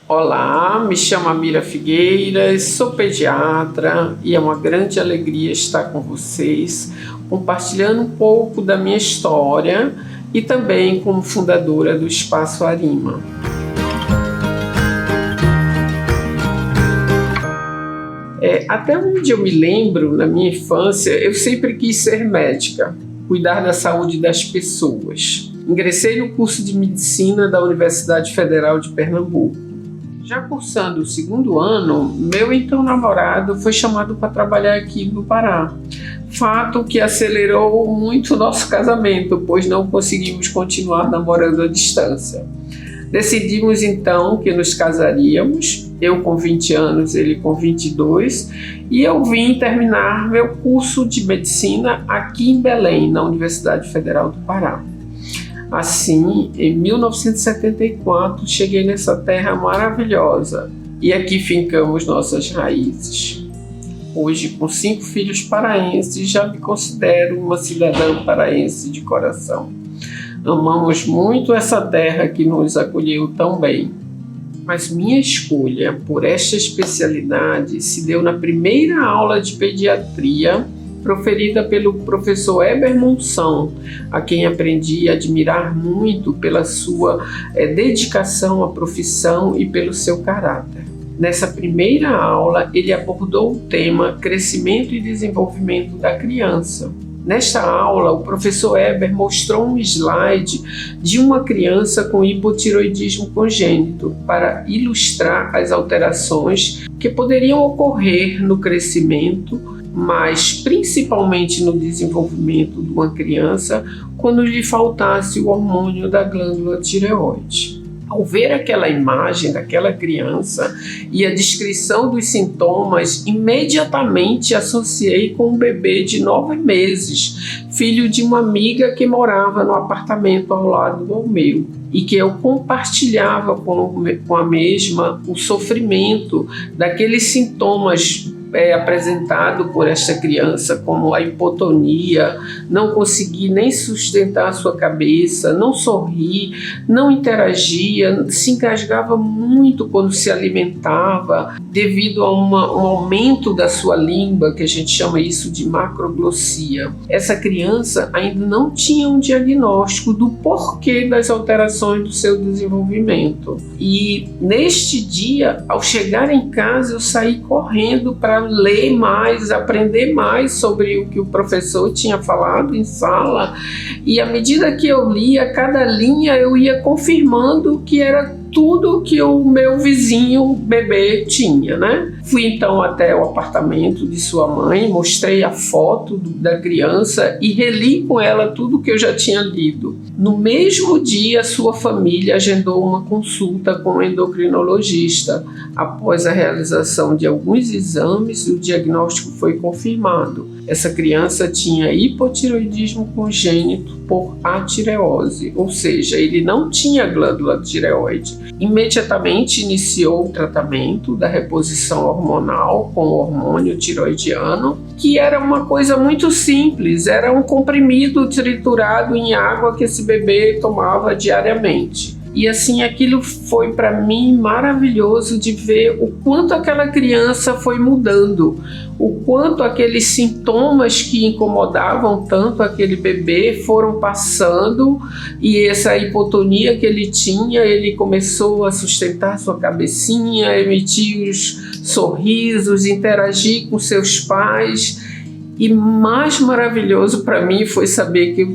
Olá, me chamo Amira Figueiras, sou pediatra e é uma grande alegria estar com vocês, compartilhando um pouco da minha história e também como fundadora do Espaço Arima. Até onde eu me lembro, na minha infância, eu sempre quis ser médica, cuidar da saúde das pessoas. Ingressei no curso de medicina da Universidade Federal de Pernambuco. Já cursando o segundo ano, meu então namorado foi chamado para trabalhar aqui no Pará. Fato que acelerou muito o nosso casamento, pois não conseguimos continuar namorando à distância. Decidimos então que nos casaríamos, eu com 20 anos, ele com 22, e eu vim terminar meu curso de medicina aqui em Belém, na Universidade Federal do Pará. Assim, em 1974, cheguei nessa terra maravilhosa e aqui fincamos nossas raízes. Hoje, com 5 filhos paraenses, já me considero uma cidadã paraense de coração. Amamos muito essa terra que nos acolheu tão bem. Mas minha escolha por esta especialidade se deu na primeira aula de pediatria proferida pelo professor Heber Monção, a quem aprendi a admirar muito pela sua dedicação à profissão e pelo seu caráter. Nessa primeira aula, ele abordou o tema Crescimento e Desenvolvimento da Criança. Nesta aula, o professor Heber mostrou um slide de uma criança com hipotireoidismo congênito para ilustrar as alterações que poderiam ocorrer no crescimento, mas principalmente no desenvolvimento de uma criança quando lhe faltasse o hormônio da glândula tireoide. Ao ver aquela imagem daquela criança e a descrição dos sintomas, imediatamente associei com um bebê de 9 meses, filho de uma amiga que morava no apartamento ao lado do meu, e que eu compartilhava com a mesma o sofrimento daqueles sintomas apresentado por esta criança, como a hipotonia, não conseguir nem sustentar a sua cabeça, não sorrir, não interagia, se engasgava muito quando se alimentava, devido a um aumento da sua língua, que a gente chama isso de macroglossia. Essa criança ainda não tinha um diagnóstico do porquê das alterações do seu desenvolvimento. E neste dia, ao chegar em casa, eu saí correndo para ler mais, aprender mais sobre o que o professor tinha falado em sala, e à medida que eu lia cada linha, eu ia confirmando que era tudo que o meu vizinho bebê tinha, né? Fui então até o apartamento de sua mãe, mostrei a foto da criança e reli com ela tudo que eu já tinha lido. No mesmo dia, sua família agendou uma consulta com o endocrinologista. Após a realização de alguns exames, o diagnóstico foi confirmado. Essa criança tinha hipotireoidismo congênito por atireose, ou seja, ele não tinha glândula tireoide. Imediatamente iniciou o tratamento da reposição hormonal com o hormônio tiroidiano, que era uma coisa muito simples, era um comprimido triturado em água que esse bebê tomava diariamente. E assim, aquilo foi para mim maravilhoso de ver o quanto aquela criança foi mudando, o quanto aqueles sintomas que incomodavam tanto aquele bebê foram passando, e essa hipotonia que ele tinha, ele começou a sustentar sua cabecinha, emitir os sorrisos, interagir com seus pais. E mais maravilhoso para mim foi saber que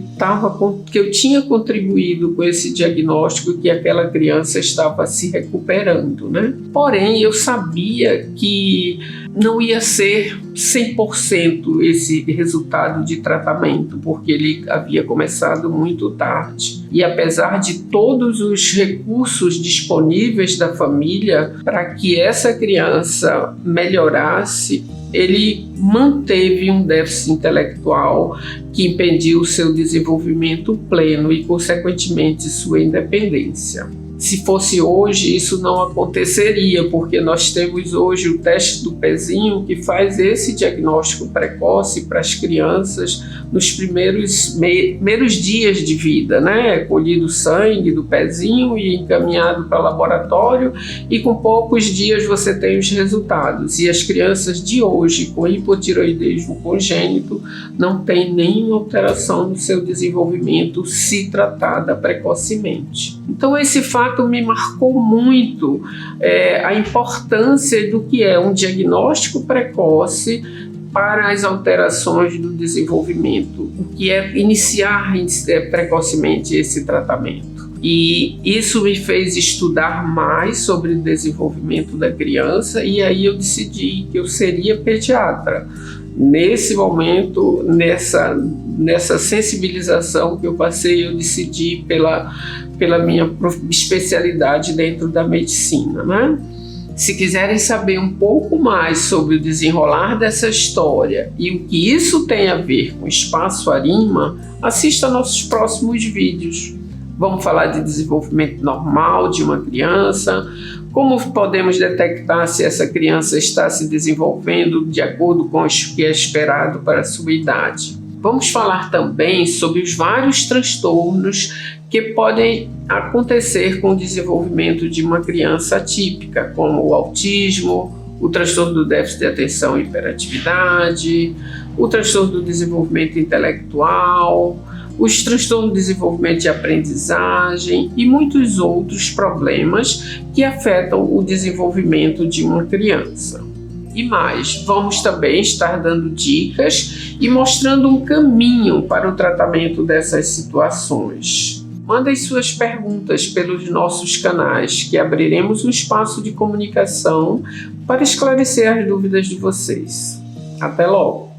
eu tinha contribuído com esse diagnóstico, que aquela criança estava se recuperando, né? Porém, eu sabia que não ia ser 100% esse resultado de tratamento, porque ele havia começado muito tarde. E apesar de todos os recursos disponíveis da família para que essa criança melhorasse, ele manteve um déficit intelectual que impediu seu desenvolvimento pleno e, consequentemente, sua independência. Se fosse hoje, isso não aconteceria, porque nós temos hoje o teste do pezinho que faz esse diagnóstico precoce para as crianças nos primeiros dias de vida, né? É colhido sangue do pezinho e encaminhado para o laboratório, e com poucos dias você tem os resultados. E as crianças de hoje com hipotireoidismo congênito não têm nenhuma alteração no seu desenvolvimento se tratada precocemente. Então esse fato me marcou muito a importância do que é um diagnóstico precoce para as alterações do desenvolvimento, o que é iniciar precocemente esse tratamento. E isso me fez estudar mais sobre o desenvolvimento da criança, e aí eu decidi que eu seria pediatra. Nesse momento, nessa sensibilização que eu passei, eu decidi pela minha especialidade dentro da medicina, né? Se quiserem saber um pouco mais sobre o desenrolar dessa história e o que isso tem a ver com o Espaço Arima, assista nossos próximos vídeos. Vamos falar de desenvolvimento normal de uma criança, como podemos detectar se essa criança está se desenvolvendo de acordo com o que é esperado para a sua idade. Vamos falar também sobre os vários transtornos que podem acontecer com o desenvolvimento de uma criança atípica, como o autismo, o transtorno do déficit de atenção e hiperatividade, o transtorno do desenvolvimento intelectual, os transtornos de desenvolvimento de aprendizagem e muitos outros problemas que afetam o desenvolvimento de uma criança. E mais, vamos também estar dando dicas e mostrando um caminho para o tratamento dessas situações. Mandem suas perguntas pelos nossos canais, que abriremos um espaço de comunicação para esclarecer as dúvidas de vocês. Até logo!